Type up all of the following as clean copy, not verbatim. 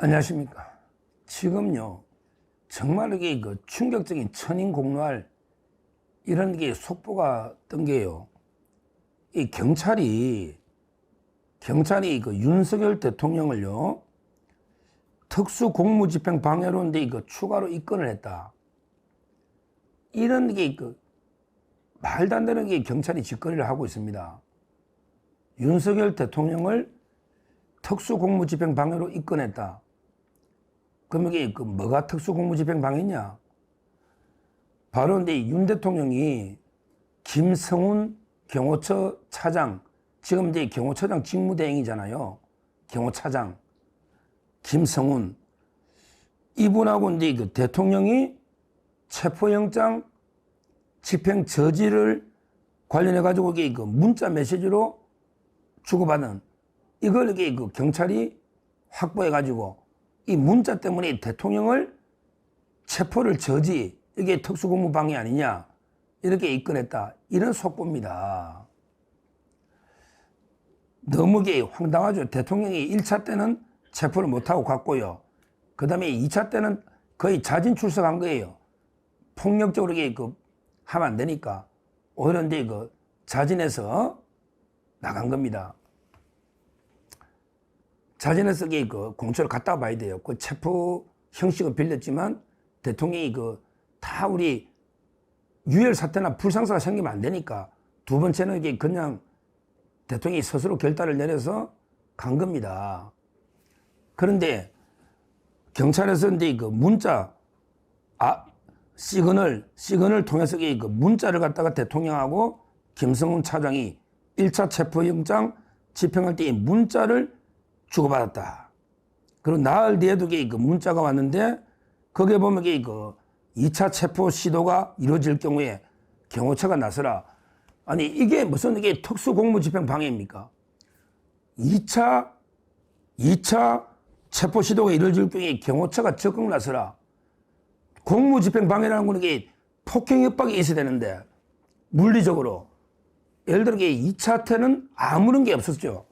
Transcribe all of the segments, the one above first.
안녕하십니까. 지금요, 정말 이게 충격적인 천인 공노할 이런 게 속보가 뜬 게요. 이 경찰이 윤석열 대통령을요, 특수공무집행 방해로인데 추가로 입건을 했다. 이런 게 말도 안 되는 게 경찰이 짓거리를 하고 있습니다. 윤석열 대통령을 특수공무집행 방해로 입건했다. 그럼 이게 뭐가 특수공무집행 방해냐? 바로 근데 윤 대통령이 김성훈 경호처 차장, 지금 이제 경호처장 직무대행이잖아요. 경호차장 김성훈, 이분하고 이제 대통령이 체포영장 집행 저지를 관련해 가지고 이게 문자 메시지로 주고받은 이걸 이게 경찰이 확보해 가지고 이 문자 때문에 대통령을 체포를 저지, 이게 특수공무방해 아니냐, 이렇게 입건했다. 이런 속보입니다. 너무 황당하죠. 대통령이 1차 때는 체포를 못하고 갔고요. 그 다음에 2차 때는 거의 자진 출석한 거예요. 폭력적으로 하면 안 되니까. 오히려 이제 자진해서 나간 겁니다. 자진해서 공처를 갔다 와봐야 돼요. 그 체포 형식을 빌렸지만 대통령이 다 우리 유혈 사태나 불상사가 생기면 안 되니까 두 번째는 이게 그냥 대통령이 스스로 결단을 내려서 간 겁니다. 그런데 경찰에서 이제 문자, 시그널 통해서 문자를 갖다가 대통령하고 김성훈 차장이 1차 체포영장 집행할 때 이 문자를 주고받았다. 그리고 나흘 뒤에도 문자가 왔는데 거기에 보면 2차 체포 시도가 이루어질 경우에 경호처가 나서라. 아니 이게 무슨 이게 특수공무집행 방해입니까? 2차 체포 시도가 이루어질 경우에 경호처가 적극 나서라. 공무집행 방해라는 건 이게 폭행 협박이 있어야 되는데 물리적으로 예를 들어 2차 때는 아무런 게 없었죠.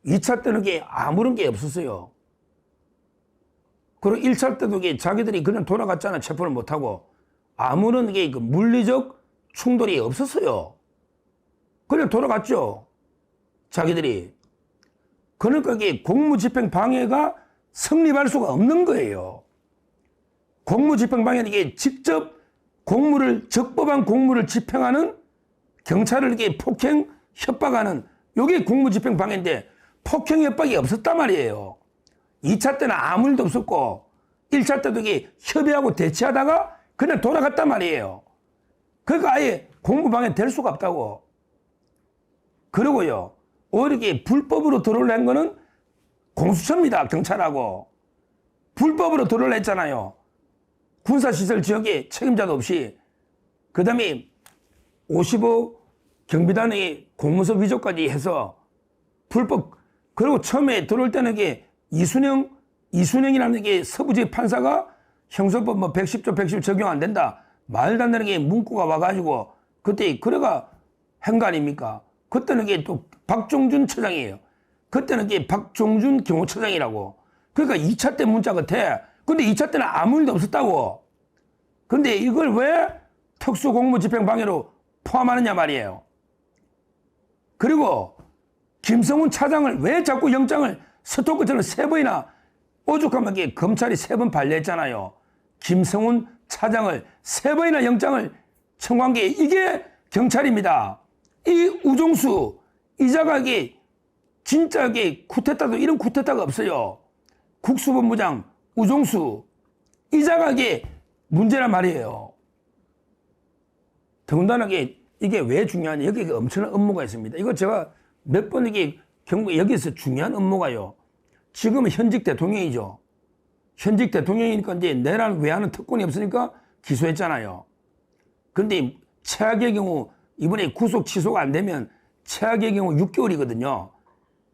2차 때는 아무런 게 없었어요. 그리고 1차 때도 자기들이 그냥 돌아갔잖아. 체포를 못하고. 아무런 물리적 충돌이 없었어요. 그냥 돌아갔죠. 자기들이. 그러니까 공무집행 방해가 성립할 수가 없는 거예요. 공무집행 방해는 직접 적법한 공무를 집행하는 경찰을 폭행, 협박하는 이게 공무집행 방해인데 폭행 협박이 없었단 말이에요. 2차 때는 아무 일도 없었고 1차 때도 협의하고 대치하다가 그냥 돌아갔단 말이에요. 그러니까 아예 공무방해 될 수가 없다고. 그리고요, 오히려 불법으로 들어오려 한 거는 공수처입니다. 경찰하고. 불법으로 들어오려 했잖아요. 군사시설 지역에 책임자도 없이. 그 다음에 55 경비단의 공문서 위조까지 해서 불법. 그리고 처음에 들어올 때는 이순영이라는 서부지의 판사가 형사법 110조 110 적용 안 된다. 말도 안 되는 문구가 와가지고 그때 그래가 한 거 아닙니까? 그때는 또 박종준 처장이에요. 그때는 박종준 경호처장이라고. 그러니까 2차 때 문자 같아. 근데 2차 때는 아무 일도 없었다고. 근데 이걸 왜 특수공무집행방해로 포함하느냐 말이에요. 그리고 김성훈 차장을 왜 자꾸 영장을 스토커처럼 3번이나 오죽하면 검찰이 3번 반려했잖아요. 김성훈 차장을 3번이나 영장을 청구한 게 이게 경찰입니다. 이 우종수 이자가 진짜 쿠데타도 이런 쿠데타가 없어요. 국수본부장 우종수 이자가 문제란 말이에요. 더군다나 이게 왜 중요하냐. 여기 엄청난 업무가 있습니다. 이거 제가 몇 번 여기서 중요한 업무가요. 지금은 현직 대통령이죠. 현직 대통령이니까 이제 내란 외환은 특권이 없으니까 기소했잖아요. 근데 최악의 경우 이번에 구속 취소가 안 되면 최악의 경우 6개월이거든요.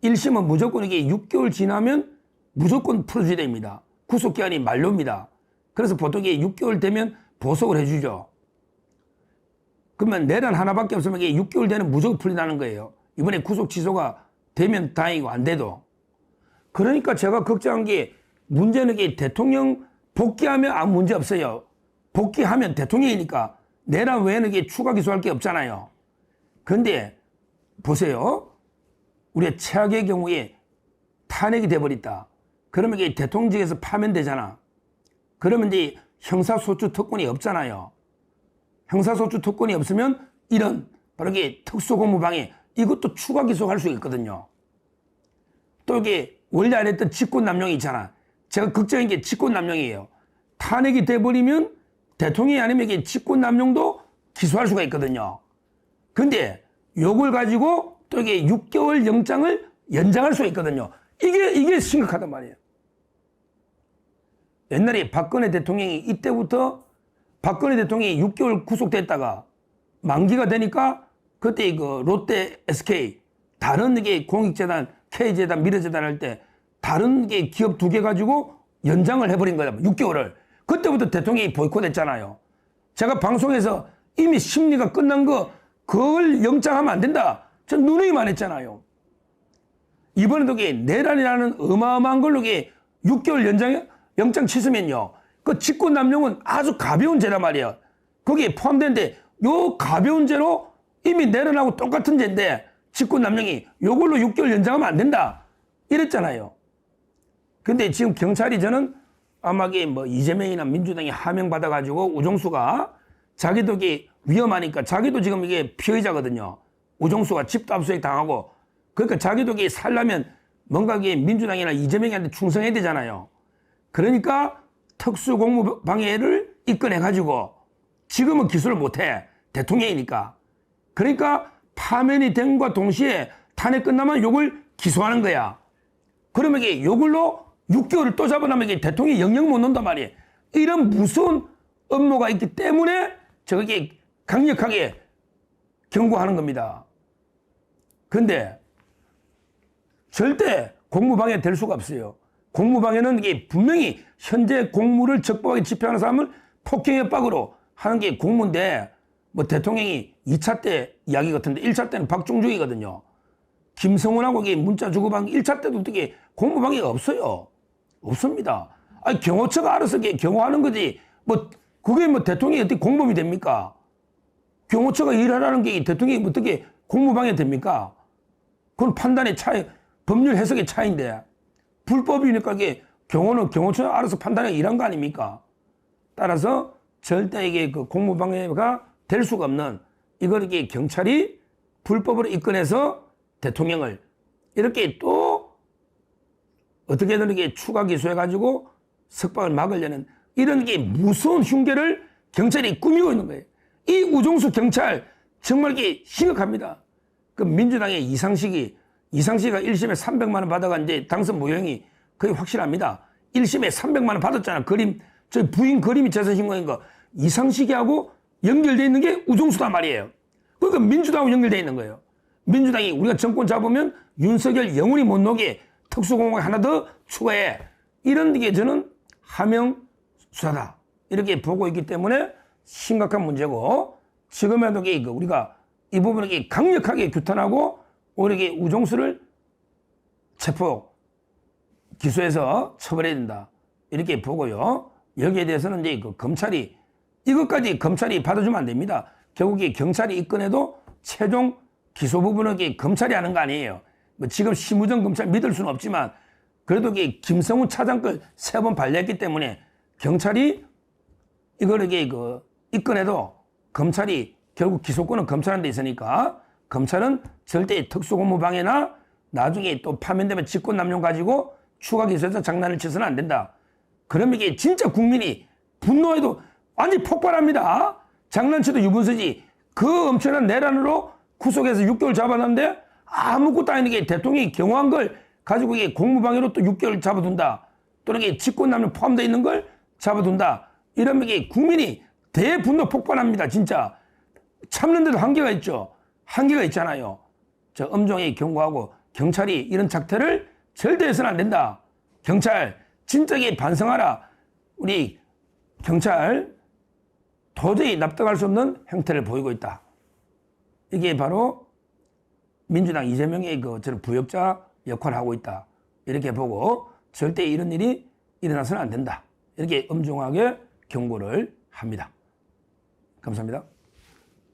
1심은 무조건 6개월 지나면 무조건 풀어줘야 됩니다. 구속기한이 만료입니다. 그래서 보통 6개월 되면 보석을 해주죠. 그러면 내란 하나밖에 없으면 6개월 되면 무조건 풀린다는 거예요. 이번에 구속 취소가 되면 다행이고 안 돼도. 그러니까 제가 걱정한 게 문제는 이게 대통령 복귀하면 아무 문제 없어요. 복귀하면 대통령이니까 내란 외에는 이게 추가 기소할 게 없잖아요. 그런데 보세요. 우리가 최악의 경우에 탄핵이 돼버렸다. 그러면 이게 대통령직에서 파면되잖아. 그러면 이제 형사소추 특권이 없잖아요. 형사소추 특권이 없으면 이런 바로 이게 특수고무방해 이것도 추가 기소할 수 있거든요. 또 이게 원래 안 했던 직권남용이 있잖아. 제가 걱정인 게 직권남용이에요. 탄핵이 돼버리면 대통령이 아니면 이게 직권남용도 기소할 수가 있거든요. 근데 요걸 가지고 또 이게 6개월 영장을 연장할 수가 있거든요. 이게 심각하단 말이에요. 옛날에 박근혜 대통령이 이때부터 박근혜 대통령이 6개월 구속됐다가 만기가 되니까 그때 그 롯데 SK 다른 이게 공익재단 K재단 미래재단 할 때 다른 게 기업 2개 가지고 연장을 해버린 거야. 6개월을. 그때부터 대통령이 보이콧했잖아요. 제가 방송에서 이미 심리가 끝난 거 그걸 영장하면 안 된다. 전 누누이 말했잖아요. 이번에도 내란이라는 어마어마한 걸로 6개월 영장 치으면요. 그 직권남용은 아주 가벼운 죄란 말이에요. 거기에 포함되는데 요 가벼운 죄로 이미 내란하고 똑같은 죄인데 직권남용이 요걸로 6개월 연장하면 안 된다. 이랬잖아요. 근데 지금 경찰이 저는 아마 뭐 이재명이나 민주당이 하명받아가지고 우정수가 자기도 위험하니까 자기도 지금 이게 피해자거든요. 우정수가 집도 압수수색 당하고 그러니까 자기도 살려면 뭔가 민주당이나 이재명한테 충성해야 되잖아요. 그러니까 특수공무방해를 입건해가지고 지금은 기소를 못해. 대통령이니까. 그러니까 파면이 된과 동시에 탄핵 끝나면 요걸 기소하는 거야. 그러면 요걸로 6개월을 또 잡아나면 대통령이 영영 못 논단 말이에요. 이런 무서운 업무가 있기 때문에 저게 강력하게 경고하는 겁니다. 근데 절대 공무방해 될 수가 없어요. 공무방해는 이게 분명히 현재 공무를 적법하게 집행하는 사람을 폭행협박으로 하는 게 공무인데 뭐 대통령이 2차 때 이야기 같은데 1차 때는 박중중이거든요. 김성훈하고 문자 주고받은 1차 때도 어떻게 공무방해가 없어요. 없습니다. 아니 경호처가 알아서 경호하는 거지. 뭐 그게 뭐 대통령이 어떻게 공범이 됩니까? 경호처가 일하라는 게 대통령이 어떻게 공무방해 됩니까? 그건 판단의 차이, 법률 해석의 차이인데 불법이니까 이게 경호는 경호처가 알아서 판단하고 일한 거 아닙니까? 따라서 절대 이게 그 공무방해가 될 수가 없는 이걸 경찰이 불법으로 입건해서 대통령을 이렇게 또 어떻게든 이게 추가 기소해가지고 석방을 막으려는 이런 게 무서운 흉계를 경찰이 꾸미고 있는 거예요. 이 우정수 경찰 정말 이게 심각합니다. 그 민주당의 이상식이가 1심에 300만 원 받아가 이제 당선 모형이 거의 확실합니다. 1심에 300만 원 받았잖아. 저 부인 그림이 재산신고인 거. 이상식이하고 연결되어 있는 게 우정수단 말이에요. 그러니까 민주당하고 연결되어 있는 거예요. 민주당이 우리가 정권 잡으면 윤석열 영원히 못 녹게 특수공무원 하나 더 추가해. 이런 게 저는 하명 수사다. 이렇게 보고 있기 때문에 심각한 문제고 지금에도 우리가 이 부분을 강력하게 규탄하고 오히려 우정수를 체포 기소해서 처벌해야 된다. 이렇게 보고요. 여기에 대해서는 이제 검찰이 이것까지 검찰이 받아주면 안 됩니다. 결국에 경찰이 입건해도 최종 기소 부분은 검찰이 하는 거 아니에요. 뭐 지금 심우정 검찰 믿을 수는 없지만 그래도 김성훈 차장 걸 3번 발려했기 때문에 경찰이 이거를 입건해도 검찰이 결국 기소권은 검찰한테 있으니까 검찰은 절대 특수고무방해나 나중에 또 파면되면 직권남용 가지고 추가 기소해서 장난을 쳐서는 안 된다. 그러면 이게 진짜 국민이 분노해도 완전히 폭발합니다. 장난쳐도 유분수지. 그 엄청난 내란으로 구속해서 6개월 잡아놨는데 아무것도 아닌 게 대통령이 경호한 걸 가지고 이게 공무방해로 또 6개월 잡아둔다. 또는 이게 직권남용 포함되어 있는 걸 잡아둔다. 이러면 이게 국민이 대분노 폭발합니다. 진짜. 참는데도 한계가 있죠. 한계가 있잖아요. 저 엄정히 경고하고 경찰이 이런 작태를 절대 해서는 안 된다. 경찰 진작에 반성하라. 우리 경찰 도저히 납득할 수 없는 행태를 보이고 있다. 이게 바로 민주당 이재명의 저런 부역자 역할을 하고 있다. 이렇게 보고 절대 이런 일이 일어나서는 안 된다. 이렇게 엄중하게 경고를 합니다. 감사합니다.